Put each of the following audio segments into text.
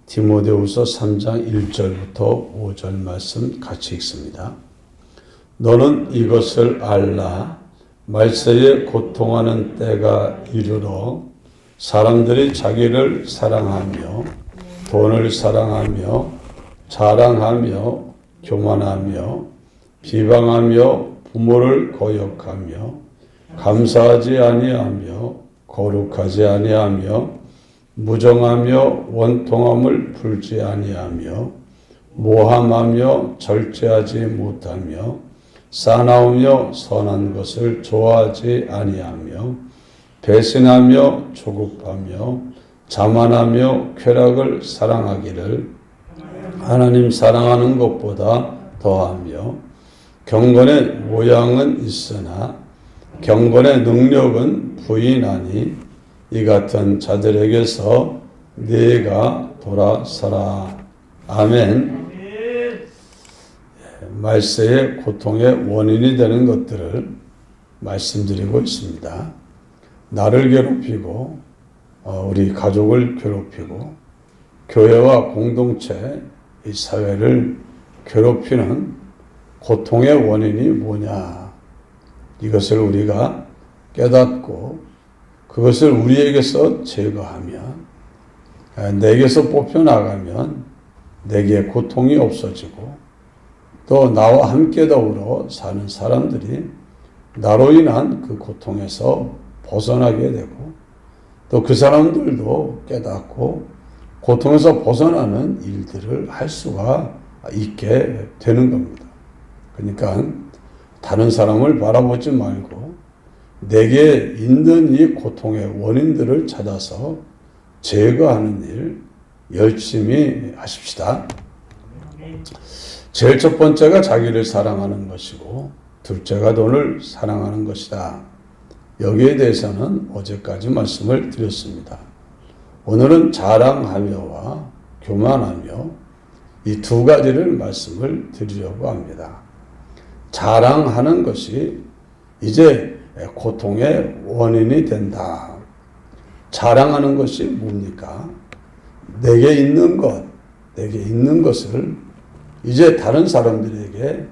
디모데후서 3장 1절부터 5절 말씀 같이 읽습니다. 너는 이것을 알라. 말세에 고통하는 때가 이르러 사람들이 자기를 사랑하며 돈을 사랑하며 자랑하며 교만하며 비방하며 부모를 거역하며 감사하지 아니하며 거룩하지 아니하며 무정하며 원통함을 풀지 아니하며 모함하며 절제하지 못하며 싸나우며 선한 것을 좋아하지 아니하며 배신하며 조급하며 자만하며 쾌락을 사랑하기를 하나님 사랑하는 것보다 더하며 경건의 모양은 있으나 경건의 능력은 부인하니 이 같은 자들에게서 네가 돌아서라. 아멘. 말세의 고통의 원인이 되는 것들을 말씀드리고 있습니다. 나를 괴롭히고 우리 가족을 괴롭히고 교회와 공동체, 이 사회를 괴롭히는 고통의 원인이 뭐냐? 이것을 우리가 깨닫고 그것을 우리에게서 제거하면, 내게서 뽑혀나가면 내게 고통이 없어지고 또 나와 함께 더불어 사는 사람들이 나로 인한 그 고통에서 벗어나게 되고 또 그 사람들도 깨닫고 고통에서 벗어나는 일들을 할 수가 있게 되는 겁니다. 그러니까 다른 사람을 바라보지 말고 내게 있는 이 고통의 원인들을 찾아서 제거하는 일 열심히 하십시다. 제일 첫 번째가 자기를 사랑하는 것이고 둘째가 돈을 사랑하는 것이다. 여기에 대해서는 어제까지 말씀을 드렸습니다. 오늘은 자랑하며와 교만하며 이 두 가지를 말씀을 드리려고 합니다. 자랑하는 것이 이제 고통의 원인이 된다. 자랑하는 것이 뭡니까? 내게 있는 것을 이제 다른 사람들에게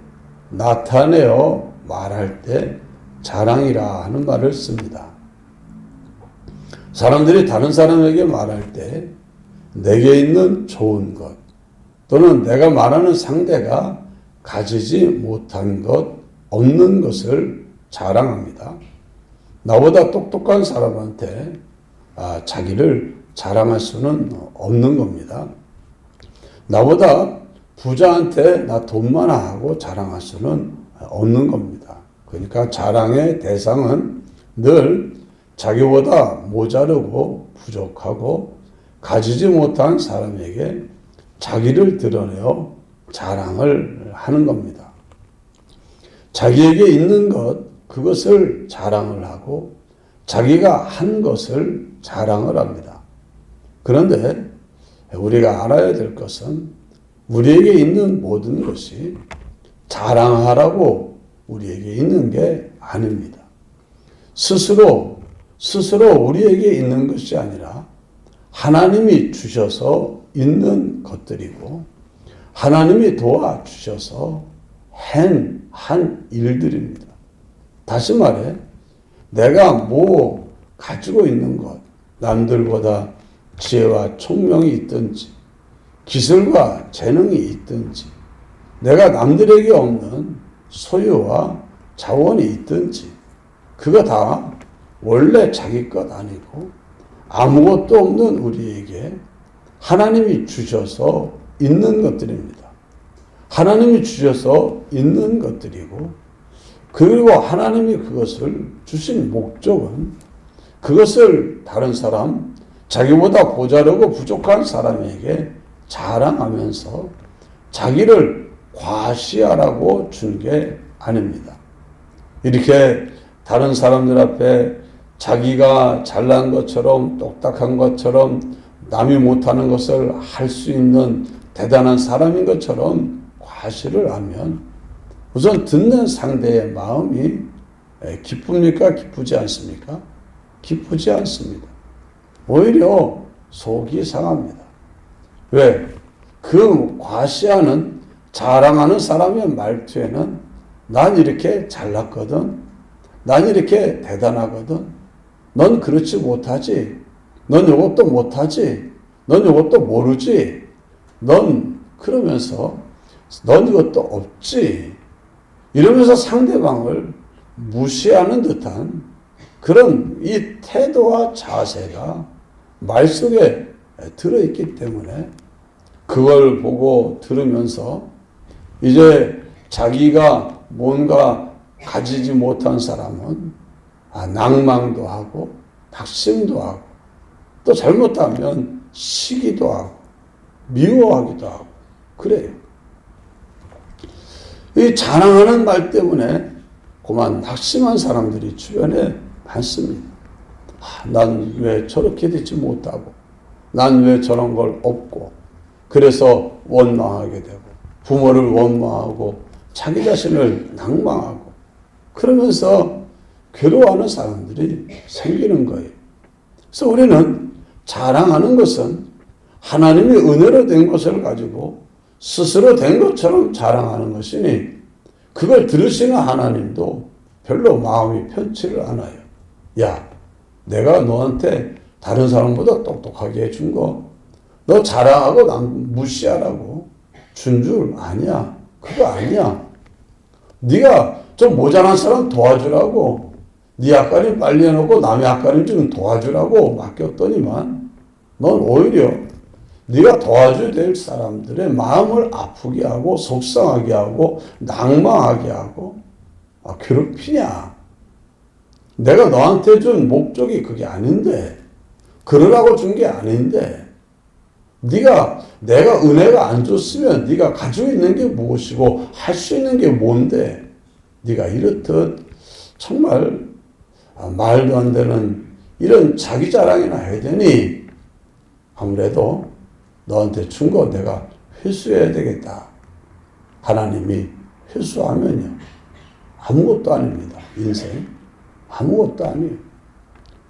나타내어 말할 때 자랑이라 하는 말을 씁니다. 사람들이 다른 사람에게 말할 때 내게 있는 좋은 것 또는 내가 말하는 상대가 가지지 못한 것, 없는 것을 자랑합니다. 나보다 똑똑한 사람한테 자기를 자랑할 수는 없는 겁니다. 나보다 부자한테 나 돈 많아 하고 자랑할 수는 없는 겁니다. 그러니까 자랑의 대상은 늘 자기보다 모자르고 부족하고 가지지 못한 사람에게 자기를 드러내어 자랑을 하는 겁니다. 자기에게 있는 것, 그것을 자랑을 하고 자기가 한 것을 자랑을 합니다. 그런데 우리가 알아야 될 것은 우리에게 있는 모든 것이 자랑하라고 우리에게 있는 게 아닙니다. 스스로 우리에게 있는 것이 아니라 하나님이 주셔서 있는 것들이고 하나님이 도와주셔서 한 일들입니다. 다시 말해 내가 뭐 가지고 있는 것, 남들보다 지혜와 총명이 있든지 기술과 재능이 있든지 내가 남들에게 없는 소유와 자원이 있든지 그거 다 원래 자기 것 아니고 아무것도 없는 우리에게 하나님이 주셔서 있는 것들입니다. 하나님이 주셔서 있는 것들이고 그리고 하나님이 그것을 주신 목적은 그것을 다른 사람, 자기보다 모자르고 부족한 사람에게 자랑하면서 자기를 과시하라고 준 게 아닙니다. 이렇게 다른 사람들 앞에 자기가 잘난 것처럼 똑딱한 것처럼 남이 못하는 것을 할 수 있는 대단한 사람인 것처럼 과시를 하면 우선 듣는 상대의 마음이 기쁩니까? 기쁘지 않습니까? 기쁘지 않습니다. 오히려 속이 상합니다. 왜? 그 과시하는 자랑하는 사람의 말투에는 난 이렇게 잘났거든. 난 이렇게 대단하거든. 넌 그렇지 못하지. 넌 이것도 못하지. 넌 이것도 모르지. 넌 그러면서 넌 이것도 없지. 이러면서 상대방을 무시하는 듯한 그런 이 태도와 자세가 말 속에 들어있기 때문에 그걸 보고 들으면서 이제 자기가 뭔가 가지지 못한 사람은 낭망도 하고 낙심도 하고 또 잘못하면 시기도 하고 미워하기도 하고 그래요. 이 자랑하는 말 때문에 그만 낙심한 사람들이 주변에 많습니다. 난 왜 저렇게 되지 못하고 난 왜 저런 걸 없고 그래서 원망하게 되고 부모를 원망하고 자기 자신을 낭망하고 그러면서 괴로워하는 사람들이 생기는 거예요. 그래서 우리는 자랑하는 것은 하나님이 은혜로 된 것을 가지고 스스로 된 것처럼 자랑하는 것이니 그걸 들으시는 하나님도 별로 마음이 편치를 않아요. 야, 내가 너한테 다른 사람보다 똑똑하게 해준 거 너 자랑하고 남 무시하라고 준 줄 아니야. 그거 아니야. 네가 좀 모자란 사람 도와주라고 네 앞가림 빨리 해놓고 남의 앞가림 좀 도와주라고 맡겼더니만 넌 오히려 네가 도와줘야 될 사람들의 마음을 아프게 하고 속상하게 하고 낭망하게 하고 괴롭히냐. 내가 너한테 준 목적이 그게 아닌데 그러라고 준 게 아닌데 내가 은혜가 안 줬으면 네가 가지고 있는 게 무엇이고 할 수 있는 게 뭔데 네가 이렇듯 정말 말도 안 되는 이런 자기 자랑이나 해야 되니 아무래도 너한테 준 거 내가 회수해야 되겠다. 하나님이 회수하면요 아무것도 아닙니다. 인생 아무것도 아니에요.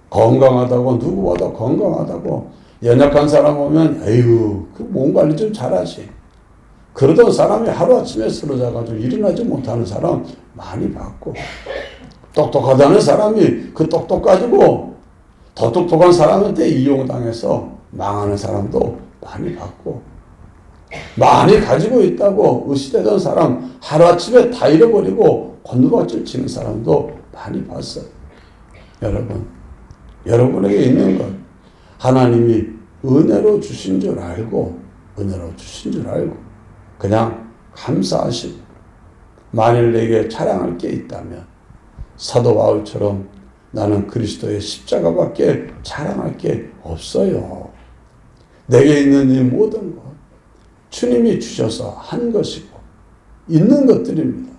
건강하다고 누구보다 건강하다고 연약한 사람 오면 에휴 그 몸 관리 좀 잘하지. 그러던 사람이 하루아침에 쓰러져가지고 일어나지 못하는 사람 많이 봤고 똑똑하다는 사람이 그 똑똑 가지고 더 똑똑한 사람한테 이용당해서 망하는 사람도 많이 봤고 많이 가지고 있다고 의시되던 사람 하루아침에 다 잃어버리고 곤두박질 치는 사람도 많이 봤어요. 여러분, 여러분에게 있는 것 하나님이 은혜로 주신 줄 알고 은혜로 주신 줄 알고 그냥 감사하시고 만일 내게 자랑할 게 있다면 사도 바울처럼 나는 그리스도의 십자가밖에 자랑할 게 없어요. 내게 있는 이 모든 것 주님이 주셔서 한 것이고 있는 것들입니다.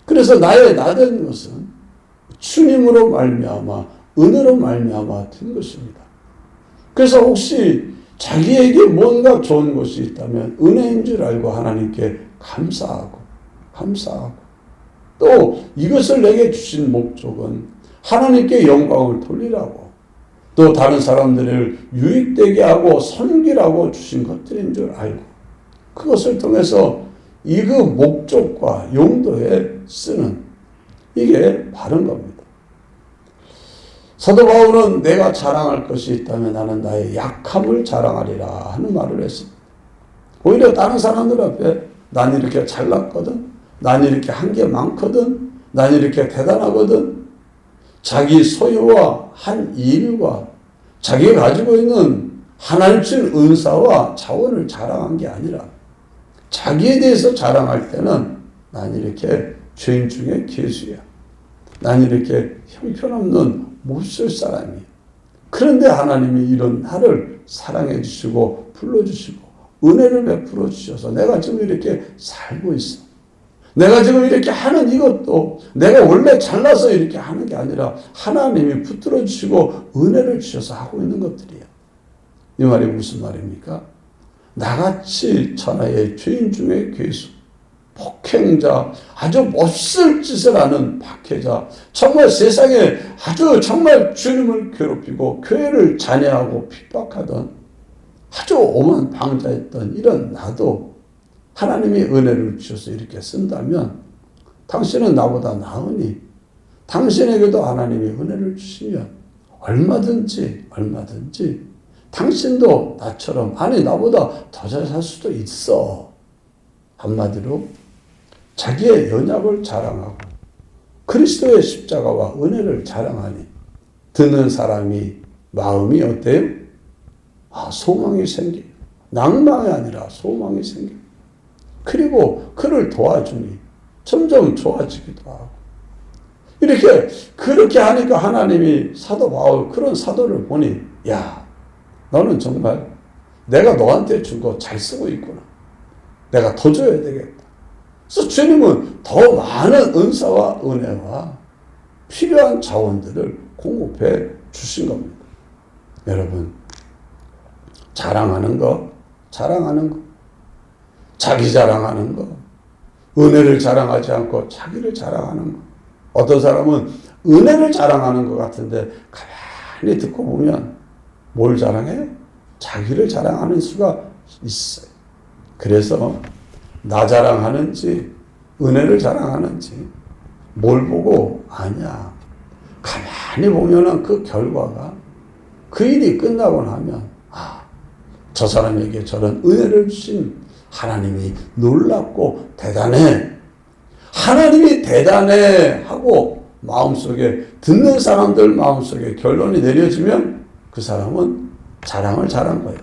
그래서 나의 나된 것은 주님으로 말미암아 은혜로 말미암아 된 것입니다. 그래서 혹시 자기에게 뭔가 좋은 것이 있다면 은혜인 줄 알고 하나님께 감사하고 또 이것을 내게 주신 목적은 하나님께 영광을 돌리라고 또 다른 사람들을 유익되게 하고 섬기라고 주신 것들인 줄 알고 그것을 통해서 이 그 목적과 용도에 쓰는 이게 바른 겁니다. 사도 바울은 내가 자랑할 것이 있다면 나는 나의 약함을 자랑하리라 하는 말을 했습니다. 오히려 다른 사람들 앞에 난 이렇게 잘났거든. 난 이렇게 한 게 많거든. 난 이렇게 대단하거든. 자기 소유와 한 일과 자기가 가지고 있는 하나님 준 은사와 자원을 자랑한 게 아니라 자기에 대해서 자랑할 때는 난 이렇게 죄인 중에 괴수야. 난 이렇게 형편없는 못 쓸 사람이야. 그런데 하나님이 이런 나를 사랑해 주시고 불러주시고 은혜를 베풀어 주셔서 내가 지금 이렇게 살고 있어. 내가 지금 이렇게 하는 이것도 내가 원래 잘나서 이렇게 하는 게 아니라 하나님이 붙들어 주시고 은혜를 주셔서 하고 있는 것들이야. 이 말이 무슨 말입니까? 나같이 천하의 죄인 중에 괴수, 폭행자, 아주 못쓸 짓을 하는 박해자, 정말 세상에 아주 정말 주님을 괴롭히고 교회를 잔해하고 핍박하던 아주 오만 방자했던 이런 나도 하나님이 은혜를 주셔서 이렇게 쓴다면 당신은 나보다 나으니 당신에게도 하나님이 은혜를 주시면 얼마든지 당신도 나처럼 아니 나보다 더 잘 살 수도 있어. 한마디로 자기의 연약을 자랑하고 그리스도의 십자가와 은혜를 자랑하니 듣는 사람이 마음이 어때요? 소망이 생겨요. 낭망이 아니라 소망이 생겨요. 그리고 그를 도와주니 점점 좋아지기도 하고 이렇게 그렇게 하니까 하나님이 사도 바울 그런 사도를 보니 야 너는 정말 내가 너한테 준 거 잘 쓰고 있구나. 내가 더 줘야 되겠다. 그래서 주님은 더 많은 은사와 은혜와 필요한 자원들을 공급해 주신 겁니다. 여러분 자랑하는 거 자기 자랑하는 거 은혜를 자랑하지 않고 자기를 자랑하는 거 어떤 사람은 은혜를 자랑하는 것 같은데 가만히 듣고 보면 뭘 자랑해요? 자기를 자랑하는 수가 있어요. 그래서 나 자랑하는지 은혜를 자랑하는지 뭘 보고 아냐. 가만히 보면은 그 결과가 그 일이 끝나고 나면 저 사람에게 저런 은혜를 주신 하나님이 놀랍고 대단해. 하나님이 대단해 하고 마음속에 듣는 사람들 마음속에 결론이 내려지면 그 사람은 자랑을 잘한 거예요.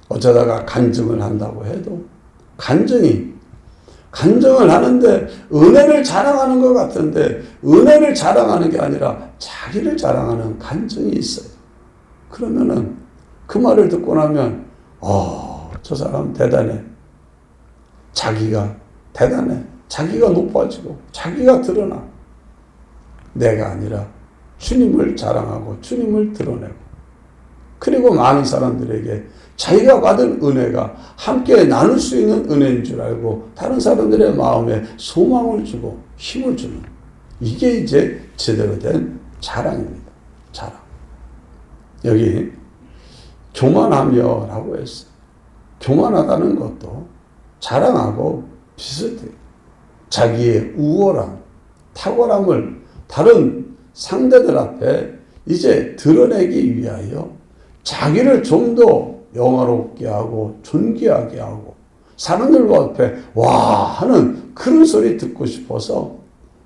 어쩌다가 간증을 한다고 해도 간증을 하는데 은혜를 자랑하는 것 같은데 은혜를 자랑하는 게 아니라 자기를 자랑하는 간증이 있어요. 그러면은 그 말을 듣고 나면 저 사람 대단해. 자기가 대단해. 자기가 높아지고 자기가 드러나. 내가 아니라 주님을 자랑하고 주님을 드러내고 그리고 많은 사람들에게 자기가 받은 은혜가 함께 나눌 수 있는 은혜인 줄 알고 다른 사람들의 마음에 소망을 주고 힘을 주는 이게 이제 제대로 된 자랑입니다. 자랑. 여기 교만하며라고 했어요. 교만하다는 것도 자랑하고 비슷해요. 자기의 우월함, 탁월함을 다른 상대들 앞에 이제 드러내기 위하여 자기를 좀 더 영화롭게 하고 존귀하게 하고 사람들 앞에 와 하는 그런 소리 듣고 싶어서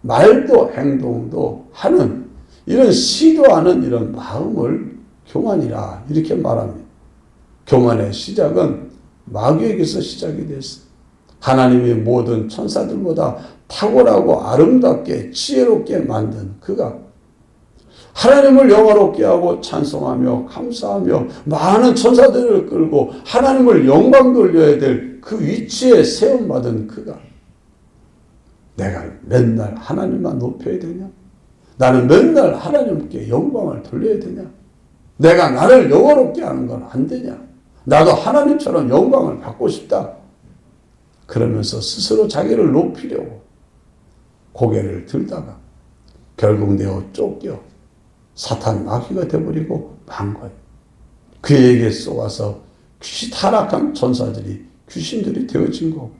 말도 행동도 하는 이런 시도하는 이런 마음을 교만이라 이렇게 말합니다. 교만의 시작은 마귀에게서 시작이 됐어요. 하나님이 모든 천사들보다 탁월하고 아름답게 지혜롭게 만든 그가 하나님을 영화롭게 하고 찬송하며 감사하며 많은 천사들을 끌고 하나님을 영광 돌려야 될 그 위치에 세움받은 그가 내가 맨날 하나님만 높여야 되냐? 나는 맨날 하나님께 영광을 돌려야 되냐? 내가 나를 영화롭게 하는 건 안 되냐? 나도 하나님처럼 영광을 받고 싶다. 그러면서 스스로 자기를 높이려고 고개를 들다가 결국 내어 쫓겨 사탄 마귀가 되어버리고 만 거예요. 그에게 쏘아서 타락한 천사들이 귀신들이 되어진 거고.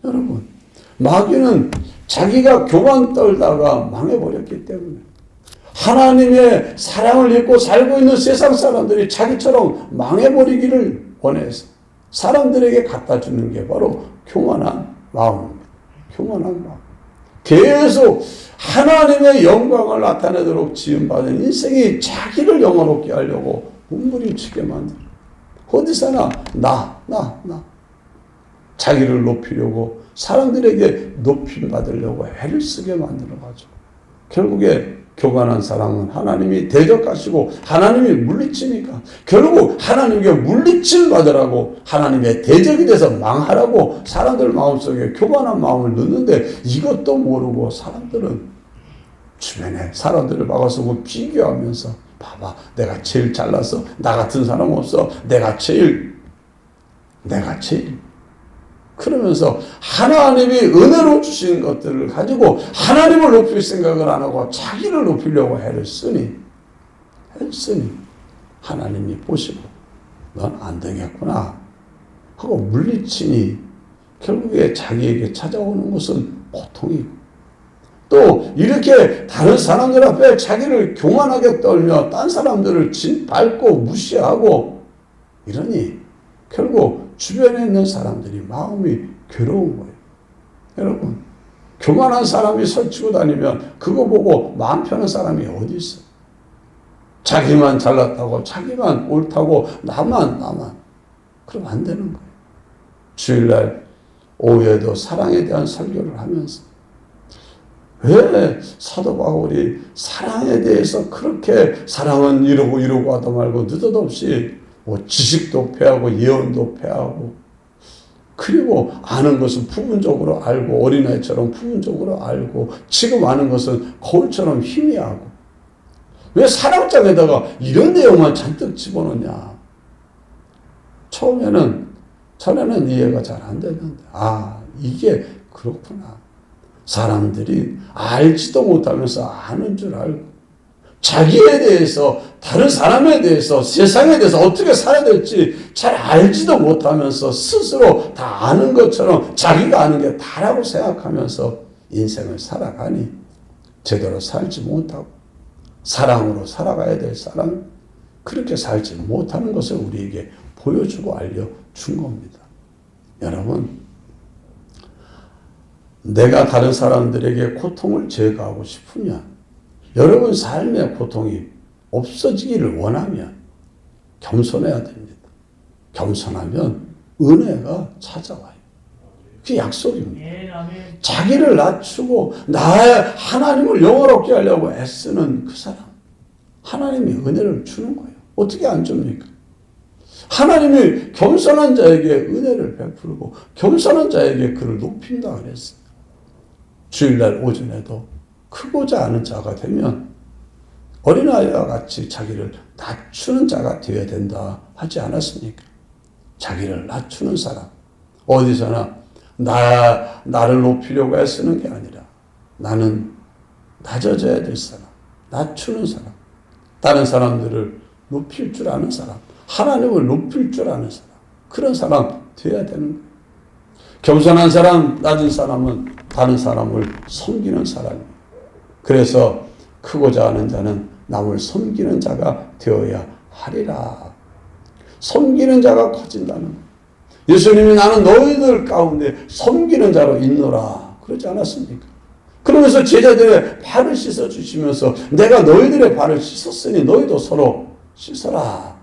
여러분 마귀는 자기가 교만 떨다가 망해버렸기 때문에 하나님의 사랑을 잊고 살고 있는 세상 사람들이 자기처럼 망해버리기를 원해서 사람들에게 갖다 주는 게 바로 교만한 마음입니다. 교만한 마음. 계속 하나님의 영광을 나타내도록 지음받은 인생이 자기를 영화롭게 하려고 몸부림치게 만들어. 어디서나 나. 자기를 높이려고 사람들에게 높임 받으려고 애를 쓰게 만들어가지고 결국에 교만한 사람은 하나님이 대적하시고 하나님이 물리치니까 결국 하나님께 물리침 받으라고 하나님의 대적이 돼서 망하라고 사람들 마음속에 교만한 마음을 넣는데 이것도 모르고 사람들은 주변에 사람들을 막아서고 비교하면서 봐봐 내가 제일 잘났어. 나 같은 사람 없어. 내가 제일 그러면서 하나님이 은혜로 주신 것들을 가지고 하나님을 높일 생각을 안 하고 자기를 높이려고 애를 쓰니 하나님이 보시고 넌 안 되겠구나 하고 물리치니 결국에 자기에게 찾아오는 것은 고통이고, 또 이렇게 다른 사람들 앞에 자기를 교만하게 떨며 딴 사람들을 밟고 무시하고 이러니 결국 주변에 있는 사람들이 마음이 괴로운 거예요. 여러분, 교만한 사람이 설치고 다니면 그거 보고 마음 편한 사람이 어디 있어? 자기만 잘났다고, 자기만 옳다고, 나만. 그럼 안 되는 거예요. 주일날 오후에도 사랑에 대한 설교를 하면서 왜 사도 바울이 사랑에 대해서 그렇게 사랑은 이러고 하다 말고 느닷없이 뭐 지식도 패하고 예언도 패하고, 그리고 아는 것은 부분적으로 알고 어린아이처럼 부분적으로 알고 지금 아는 것은 거울처럼 희미하고, 왜 사랑장에다가 이런 내용만 잔뜩 집어넣냐. 전에는 이해가 잘 안 되는데, 이게 그렇구나. 사람들이 알지도 못하면서 아는 줄 알고, 자기에 대해서, 다른 사람에 대해서, 세상에 대해서 어떻게 살아야 될지 잘 알지도 못하면서 스스로 다 아는 것처럼 자기가 아는 게 다라고 생각하면서 인생을 살아가니 제대로 살지 못하고, 사랑으로 살아가야 될 사람, 그렇게 살지 못하는 것을 우리에게 보여주고 알려준 겁니다. 여러분, 내가 다른 사람들에게 고통을 제거하고 싶으면, 여러분 삶의 고통이 없어지기를 원하면 겸손해야 됩니다. 겸손하면 은혜가 찾아와요. 그게 약속입니다. 자기를 낮추고 나의 하나님을 영화롭게 하려고 애쓰는 그 사람, 하나님이 은혜를 주는 거예요. 어떻게 안 줍니까? 하나님이 겸손한 자에게 은혜를 베풀고 겸손한 자에게 그를 높인다 그랬어요. 주일날 오전에도 크고자 하는 자가 되면 어린아이와 같이 자기를 낮추는 자가 되어야 된다 하지 않았습니까? 자기를 낮추는 사람, 어디서나 나를 높이려고 애쓰는 게 아니라 나는 낮아져야 될 사람, 낮추는 사람, 다른 사람들을 높일 줄 아는 사람, 하나님을 높일 줄 아는 사람, 그런 사람 되어야 되는 거예요. 겸손한 사람, 낮은 사람은 다른 사람을 섬기는 사람이에요. 그래서 크고자 하는 자는 남을 섬기는 자가 되어야 하리라. 섬기는 자가 커진다는 거예요. 예수님이 나는 너희들 가운데 섬기는 자로 있노라 그러지 않았습니까? 그러면서 제자들의 발을 씻어주시면서 내가 너희들의 발을 씻었으니 너희도 서로 씻어라.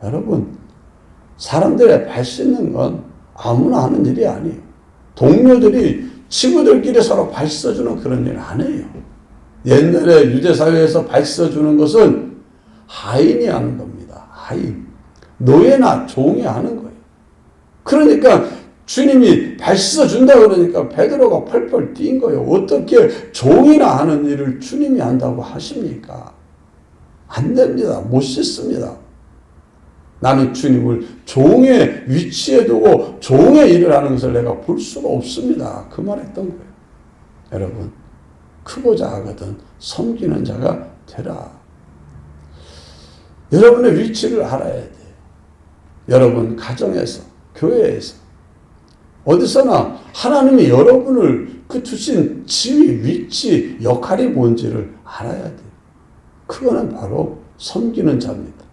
여러분, 사람들의 발 씻는 건 아무나 하는 일이 아니에요. 동료들이 친구들끼리 서로 발 씻어주는 그런 일 안 해요. 옛날에 유대사회에서 발 씻어주는 것은 하인이 하는 겁니다. 하인. 노예나 종이 하는 거예요. 그러니까 주님이 발 씻어준다 그러니까 베드로가 펄펄 뛴 거예요. 어떻게 종이나 하는 일을 주님이 한다고 하십니까? 안 됩니다. 못 씻습니다. 나는 주님을 종의 위치에 두고 종의 일을 하는 것을 내가 볼 수가 없습니다. 그 말했던 거예요. 여러분, 크고자 하거든 섬기는 자가 되라. 여러분의 위치를 알아야 돼요. 여러분 가정에서, 교회에서, 어디서나 하나님이 여러분을 그 주신 지위, 위치, 역할이 뭔지를 알아야 돼요. 그거는 바로 섬기는 자입니다.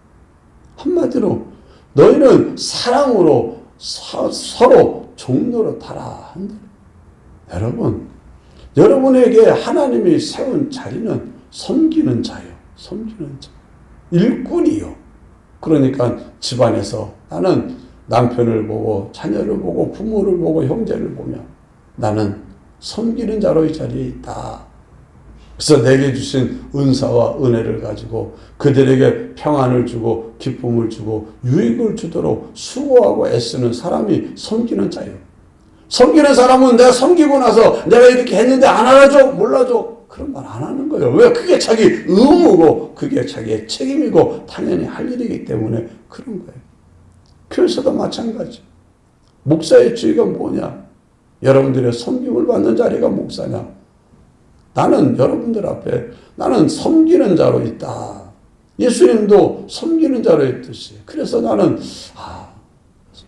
한마디로 너희는 사랑으로 서로 종로로 타라. 여러분, 여러분에게 하나님이 세운 자리는 섬기는 자예요. 섬기는 자. 일꾼이요. 그러니까 집안에서 나는 남편을 보고 자녀를 보고 부모를 보고 형제를 보며 나는 섬기는 자로 이 자리에 있다. 그래서 내게 주신 은사와 은혜를 가지고 그들에게 평안을 주고 기쁨을 주고 유익을 주도록 수고하고 애쓰는 사람이 섬기는 자예요. 섬기는 사람은 내가 섬기고 나서 내가 이렇게 했는데 안 알아줘, 몰라줘, 그런 말 안 하는 거예요. 왜? 그게 자기 의무고 그게 자기의 책임이고 당연히 할 일이기 때문에 그런 거예요. 교회에서도 마찬가지. 목사의 주의가 뭐냐? 여러분들의 섬김을 받는 자리가 목사냐? 나는 여러분들 앞에 나는 섬기는 자로 있다. 예수님도 섬기는 자로 했듯이. 그래서 나는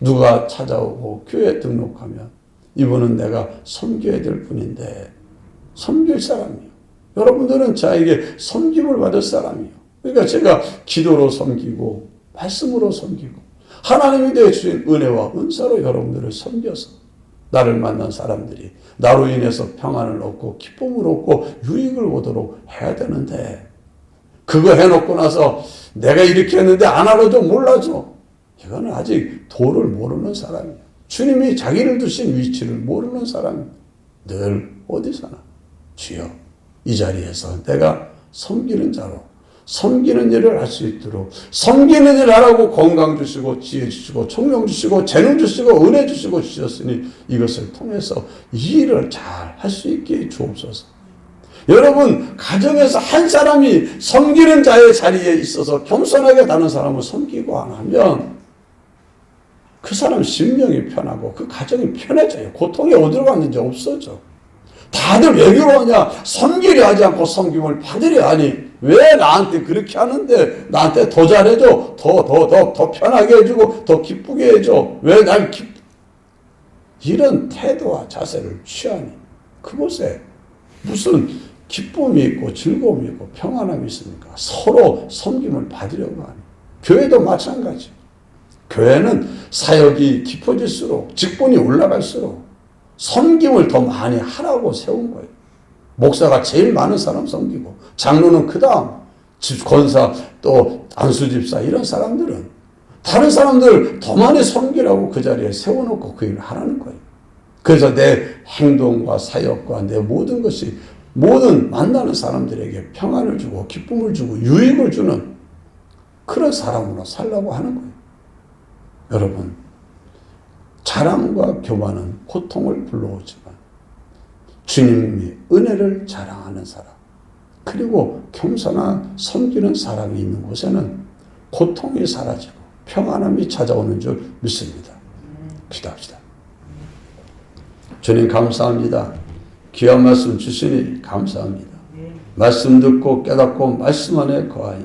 누가 찾아오고 교회에 등록하면 이분은 내가 섬겨야 될 분인데 섬길 사람이요. 여러분들은 저에게 섬김을 받을 사람이요. 그러니까 제가 기도로 섬기고 말씀으로 섬기고 하나님이 내주신 은혜와 은사로 여러분들을 섬겨서 나를 만난 사람들이 나로 인해서 평안을 얻고 기쁨을 얻고 유익을 오도록 해야 되는데 그거 해놓고 나서 내가 이렇게 했는데 안 알아줘 몰라줘. 이거는 아직 도를 모르는 사람이에요. 주님이 자기를 두신 위치를 모르는 사람이에요. 늘 어디서나 주여 이 자리에서 내가 섬기는 자로 섬기는 일을 할 수 있도록 섬기는 일 하라고 건강 주시고 지혜 주시고 총명 주시고 재능 주시고 은혜 주시고 주셨으니 이것을 통해서 이 일을 잘 할 수 있게 주옵소서. 여러분 가정에서 한 사람이 섬기는 자의 자리에 있어서 겸손하게 다른 사람을 섬기고 안 하면 그 사람 심령이 편하고 그 가정이 편해져요. 고통이 어디로 갔는지 없어져. 다들 왜 그러냐? 섬기려 하지 않고 섬김을 받으려 하니 왜 나한테 그렇게 하는데 나한테 더 잘해줘? 더 편하게 해주고 더 기쁘게 해줘? 왜 날 이런 태도와 자세를 취하니 그곳에 무슨 기쁨이 있고 즐거움이 있고 평안함이 있습니까? 서로 섬김을 받으려고 하니. 교회도 마찬가지. 교회는 사역이 깊어질수록 직분이 올라갈수록 섬김을 더 많이 하라고 세운 거예요. 목사가 제일 많은 사람 섬기고 장로는 그 다음 권사 또 안수집사 이런 사람들은 다른 사람들 더 많이 섬기라고 그 자리에 세워놓고 그 일을 하라는 거예요. 그래서 내 행동과 사역과 내 모든 것이 모든 만나는 사람들에게 평안을 주고 기쁨을 주고 유익을 주는 그런 사람으로 살라고 하는 거예요. 여러분 자랑과 교만은 고통을 불러오지만 주님이 은혜를 자랑하는 사람 그리고 겸손한 섬기는 사람이 있는 곳에는 고통이 사라지고 평안함이 찾아오는 줄 믿습니다. 기도합시다. 주님 감사합니다. 귀한 말씀 주시니 감사합니다. 말씀 듣고 깨닫고 말씀 안에 거하여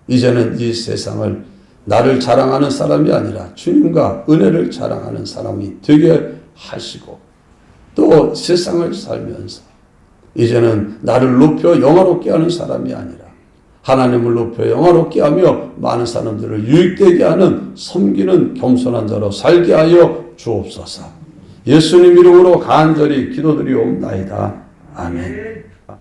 이제는 이 세상을 나를 자랑하는 사람이 아니라 주님과 은혜를 자랑하는 사람이 되게 하시고 또 세상을 살면서 이제는 나를 높여 영화롭게 하는 사람이 아니라 하나님을 높여 영화롭게 하며 많은 사람들을 유익되게 하는 섬기는 겸손한 자로 살게 하여 주옵소서. 예수님 이름으로 간절히 기도드리옵나이다. 아멘.